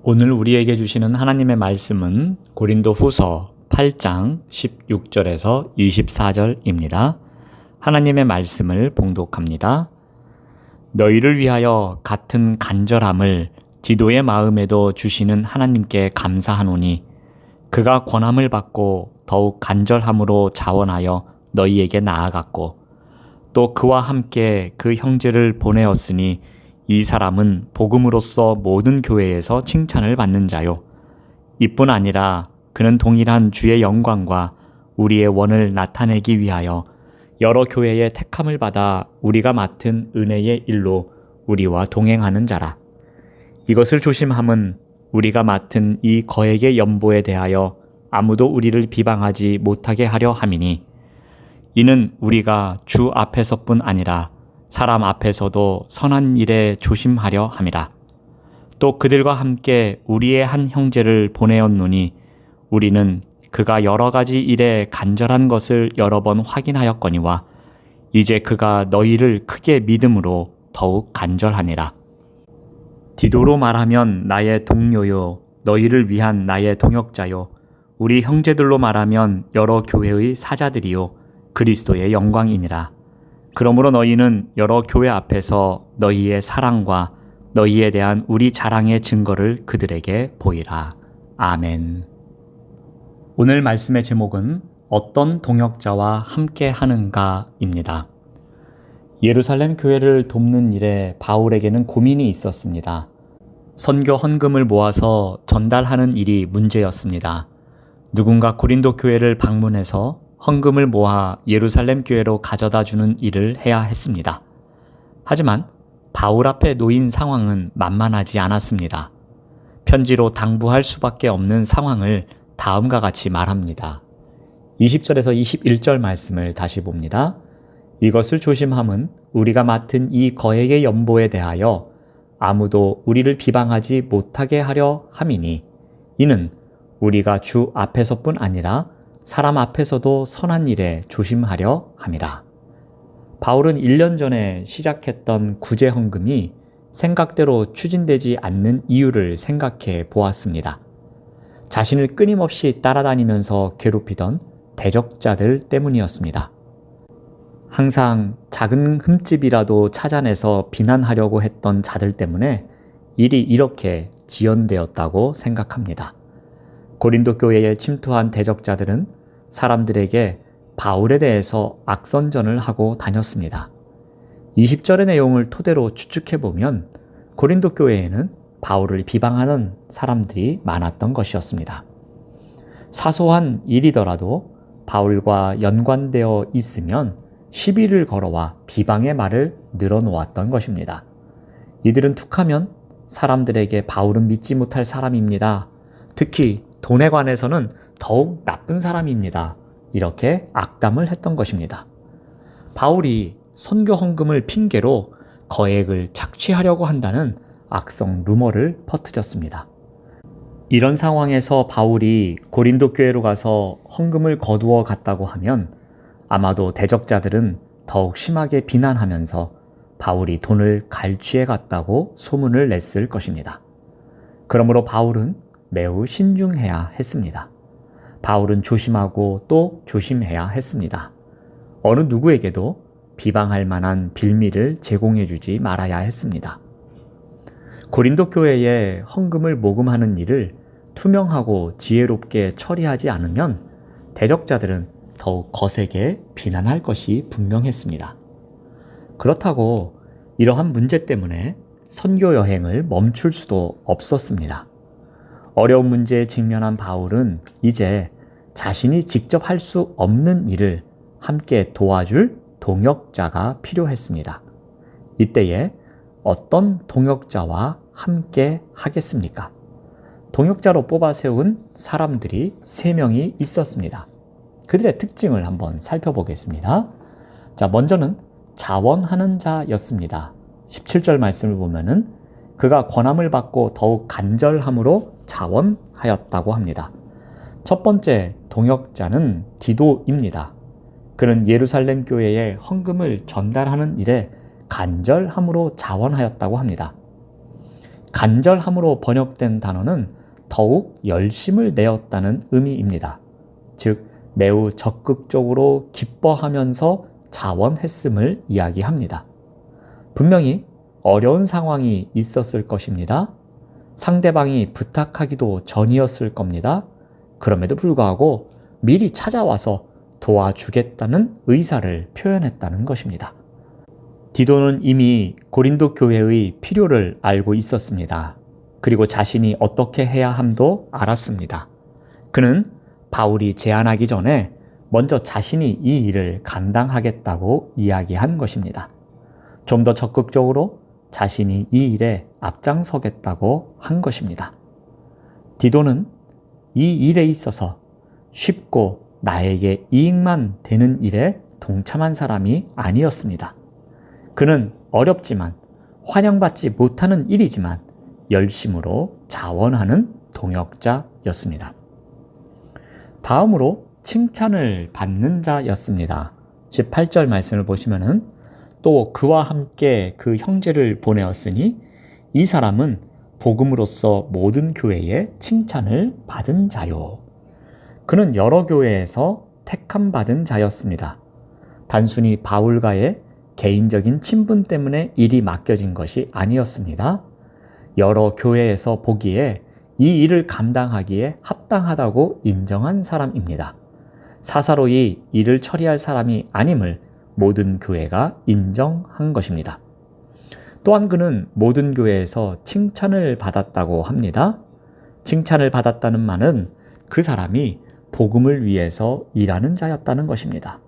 오늘 우리에게 주시는 하나님의 말씀은 고린도 후서 8장 16절에서 24절입니다. 하나님의 말씀을 봉독합니다. 너희를 위하여 같은 간절함을 디도의 마음에도 주시는 하나님께 감사하노니 그가 권함을 받고 더욱 간절함으로 자원하여 너희에게 나아갔고 또 그와 함께 그 형제를 보내었으니 이 사람은 복음으로써 모든 교회에서 칭찬을 받는 자요. 이뿐 아니라 그는 동일한 주의 영광과 우리의 원을 나타내기 위하여 여러 교회의 택함을 받아 우리가 맡은 은혜의 일로 우리와 동행하는 자라. 이것을 조심함은 우리가 맡은 이 거액의 연보에 대하여 아무도 우리를 비방하지 못하게 하려 함이니 이는 우리가 주 앞에서뿐 아니라 사람 앞에서도 선한 일에 조심하려 함이라. 또 그들과 함께 우리의 한 형제를 보내었노니 우리는 그가 여러 가지 일에 간절한 것을 여러 번 확인하였거니와 이제 그가 너희를 크게 믿음으로 더욱 간절하니라. 디도로 말하면 나의 동료요 너희를 위한 나의 동역자요 우리 형제들로 말하면 여러 교회의 사자들이요 그리스도의 영광이니라. 그러므로 너희는 여러 교회 앞에서 너희의 사랑과 너희에 대한 우리 자랑의 증거를 그들에게 보이라. 아멘. 오늘 말씀의 제목은 어떤 동역자와 함께 하는가입니다. 예루살렘 교회를 돕는 일에 바울에게는 고민이 있었습니다. 선교 헌금을 모아서 전달하는 일이 문제였습니다. 누군가 고린도 교회를 방문해서 헌금을 모아 예루살렘 교회로 가져다 주는 일을 해야 했습니다. 하지만 바울 앞에 놓인 상황은 만만하지 않았습니다. 편지로 당부할 수밖에 없는 상황을 다음과 같이 말합니다. 20절에서 21절 말씀을 다시 봅니다. 이것을 조심함은 우리가 맡은 이 거액의 연보에 대하여 아무도 우리를 비방하지 못하게 하려 함이니 이는 우리가 주 앞에서뿐 아니라 사람 앞에서도 선한 일에 조심하려 함이라. 바울은 1년 전에 시작했던 구제 헌금이 생각대로 추진되지 않는 이유를 생각해 보았습니다. 자신을 끊임없이 따라다니면서 괴롭히던 대적자들 때문이었습니다. 항상 작은 흠집이라도 찾아내서 비난하려고 했던 자들 때문에 일이 이렇게 지연되었다고 생각합니다. 고린도 교회에 침투한 대적자들은 사람들에게 바울에 대해서 악선전을 하고 다녔습니다. 20절의 내용을 토대로 추측해보면 고린도 교회에는 바울을 비방하는 사람들이 많았던 것이었습니다. 사소한 일이더라도 바울과 연관되어 있으면 시비를 걸어와 비방의 말을 늘어놓았던 것입니다. 이들은 툭하면 사람들에게 바울은 믿지 못할 사람입니다. 특히 돈에 관해서는 더욱 나쁜 사람입니다. 이렇게 악담을 했던 것입니다. 바울이 선교 헌금을 핑계로 거액을 착취하려고 한다는 악성 루머를 퍼뜨렸습니다. 이런 상황에서 바울이 고린도 교회로 가서 헌금을 거두어 갔다고 하면 아마도 대적자들은 더욱 심하게 비난하면서 바울이 돈을 갈취해 갔다고 소문을 냈을 것입니다. 그러므로 바울은 매우 신중해야 했습니다. 바울은 조심하고 또 조심해야 했습니다. 어느 누구에게도 비방할 만한 빌미를 제공해주지 말아야 했습니다. 고린도 교회에 헌금을 모금하는 일을 투명하고 지혜롭게 처리하지 않으면 대적자들은 더욱 거세게 비난할 것이 분명했습니다. 그렇다고 이러한 문제 때문에 선교 여행을 멈출 수도 없었습니다. 어려운 문제에 직면한 바울은 이제 자신이 직접 할 수 없는 일을 함께 도와줄 동역자가 필요했습니다. 이때에 어떤 동역자와 함께 하겠습니까? 동역자로 뽑아 세운 사람들이 3명이 있었습니다. 그들의 특징을 한번 살펴보겠습니다. 자, 먼저는 자원하는 자였습니다. 17절 말씀을 보면은 그가 권함을 받고 더욱 간절함으로 자원하였다고 합니다. 첫 번째 동역자는 디도입니다. 그는 예루살렘 교회에 헌금을 전달하는 일에 간절함으로 자원하였다고 합니다. 간절함으로 번역된 단어는 더욱 열심을 내었다는 의미입니다. 즉, 매우 적극적으로 기뻐하면서 자원했음을 이야기합니다. 분명히 어려운 상황이 있었을 것입니다. 상대방이 부탁하기도 전이었을 겁니다. 그럼에도 불구하고 미리 찾아와서 도와주겠다는 의사를 표현했다는 것입니다. 디도는 이미 고린도 교회의 필요를 알고 있었습니다. 그리고 자신이 어떻게 해야 함도 알았습니다. 그는 바울이 제안하기 전에 먼저 자신이 이 일을 감당하겠다고 이야기한 것입니다. 좀 더 적극적으로 자신이 이 일에 앞장서겠다고 한 것입니다. 디도는 이 일에 있어서 쉽고 나에게 이익만 되는 일에 동참한 사람이 아니었습니다. 그는 어렵지만 환영받지 못하는 일이지만 열심으로 자원하는 동역자였습니다. 다음으로 칭찬을 받는 자였습니다. 18절 말씀을 보시면은 또 그와 함께 그 형제를 보내었으니 이 사람은 복음으로써 모든 교회에 칭찬을 받은 자요. 그는 여러 교회에서 택함 받은 자였습니다. 단순히 바울과의 개인적인 친분 때문에 일이 맡겨진 것이 아니었습니다. 여러 교회에서 보기에 이 일을 감당하기에 합당하다고 인정한 사람입니다. 사사로이 일을 처리할 사람이 아님을 모든 교회가 인정한 것입니다. 또한 그는 모든 교회에서 칭찬을 받았다고 합니다. 칭찬을 받았다는 말은 그 사람이 복음을 위해서 일하는 자였다는 것입니다.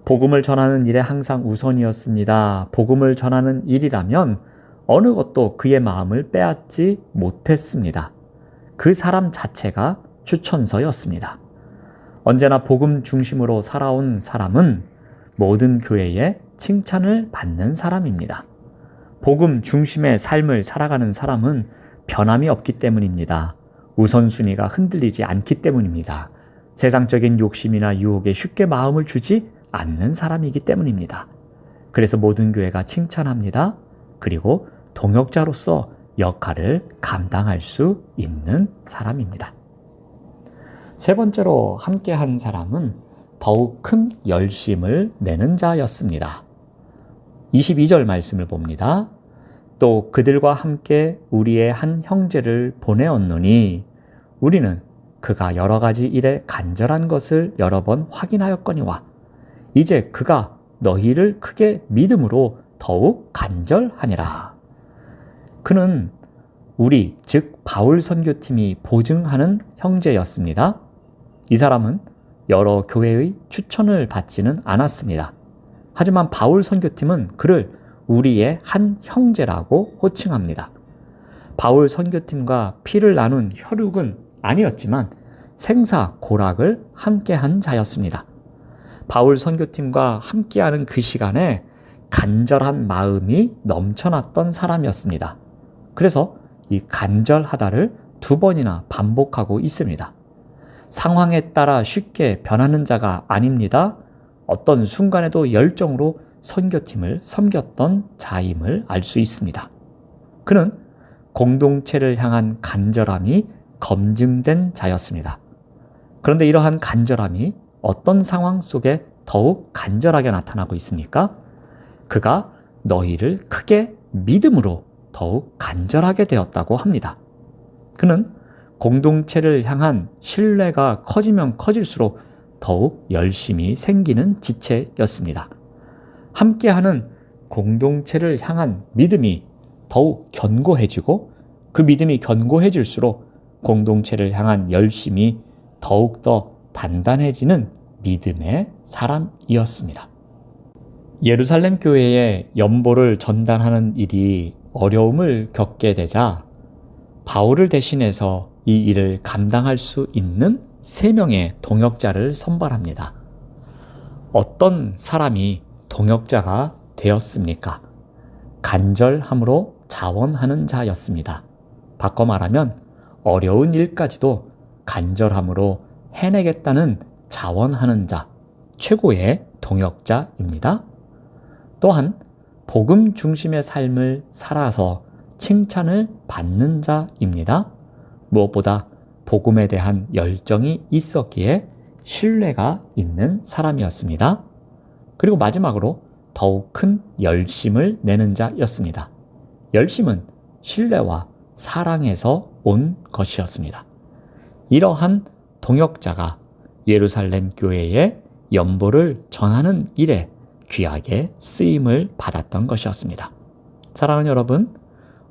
복음을 전하는 일에 항상 우선이었습니다. 복음을 전하는 일이라면 어느 것도 그의 마음을 빼앗지 못했습니다. 그 사람 자체가 추천서였습니다. 언제나 복음 중심으로 살아온 사람은 모든 교회에 칭찬을 받는 사람입니다. 복음 중심의 삶을 살아가는 사람은 변함이 없기 때문입니다. 우선순위가 흔들리지 않기 때문입니다. 세상적인 욕심이나 유혹에 쉽게 마음을 주지 않는 사람이기 때문입니다. 그래서 모든 교회가 칭찬합니다. 그리고 동역자로서 역할을 감당할 수 있는 사람입니다. 세 번째로 함께한 사람은 더욱 큰 열심을 내는 자였습니다. 22절 말씀을 봅니다. 또 그들과 함께 우리의 한 형제를 보내었노니 우리는 그가 여러 가지 일에 간절한 것을 여러 번 확인하였거니와 이제 그가 너희를 크게 믿음으로 더욱 간절하니라. 그는 우리, 즉 바울 선교팀이 보증하는 형제였습니다. 이 사람은 여러 교회의 추천을 받지는 않았습니다. 하지만 바울 선교팀은 그를 우리의 한 형제라고 호칭합니다. 바울 선교팀과 피를 나눈 혈육은 아니었지만 생사고락을 함께한 자였습니다. 바울 선교팀과 함께하는 그 시간에 간절한 마음이 넘쳐났던 사람이었습니다. 그래서 이 간절하다를 2번이나 반복하고 있습니다. 상황에 따라 쉽게 변하는 자가 아닙니다. 어떤 순간에도 열정으로 선교팀을 섬겼던 자임을 알 수 있습니다. 그는 공동체를 향한 간절함이 검증된 자였습니다. 그런데 이러한 간절함이 어떤 상황 속에 더욱 간절하게 나타나고 있습니까? 그가 너희를 크게 믿음으로 더욱 간절하게 되었다고 합니다. 그는 공동체를 향한 신뢰가 커지면 커질수록 더욱 열심히 생기는 지체였습니다. 함께하는 공동체를 향한 믿음이 더욱 견고해지고 그 믿음이 견고해질수록 공동체를 향한 열심이 더욱더 단단해지는 믿음의 사람이었습니다. 예루살렘 교회에 연보를 전달하는 일이 어려움을 겪게 되자 바울을 대신해서 이 일을 감당할 수 있는 3명의 동역자를 선발합니다. 어떤 사람이 동역자가 되었습니까? 간절함으로 자원하는 자였습니다. 바꿔 말하면 어려운 일까지도 간절함으로 해내겠다는 자원하는 자, 최고의 동역자입니다. 또한 복음 중심의 삶을 살아서 칭찬을 받는 자입니다. 무엇보다 복음에 대한 열정이 있었기에 신뢰가 있는 사람이었습니다. 그리고 마지막으로 더욱 큰 열심을 내는 자였습니다. 열심은 신뢰와 사랑에서 온 것이었습니다. 이러한 동역자가 예루살렘 교회에 연보를 전하는 일에 귀하게 쓰임을 받았던 것이었습니다. 사랑하는 여러분,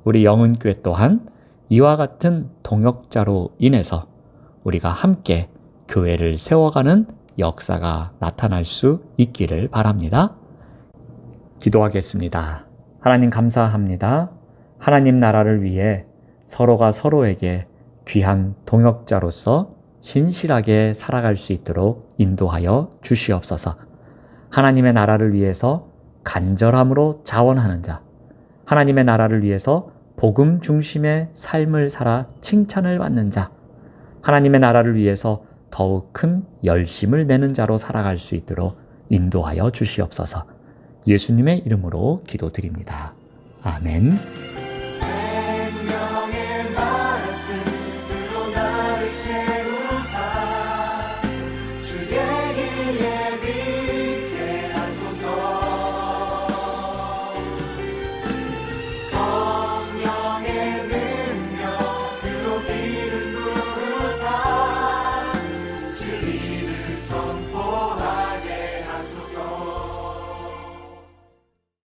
우리 영은교회 또한 이와 같은 동역자로 인해서 우리가 함께 교회를 세워가는 역사가 나타날 수 있기를 바랍니다. 기도하겠습니다. 하나님 감사합니다. 하나님 나라를 위해 서로가 서로에게 귀한 동역자로서 신실하게 살아갈 수 있도록 인도하여 주시옵소서. 하나님의 나라를 위해서 간절함으로 자원하는 자, 하나님의 나라를 위해서 복음 중심의 삶을 살아 칭찬을 받는 자, 하나님의 나라를 위해서 더욱 큰 열심을 내는 자로 살아갈 수 있도록 인도하여 주시옵소서. 예수님의 이름으로 기도드립니다. 아멘.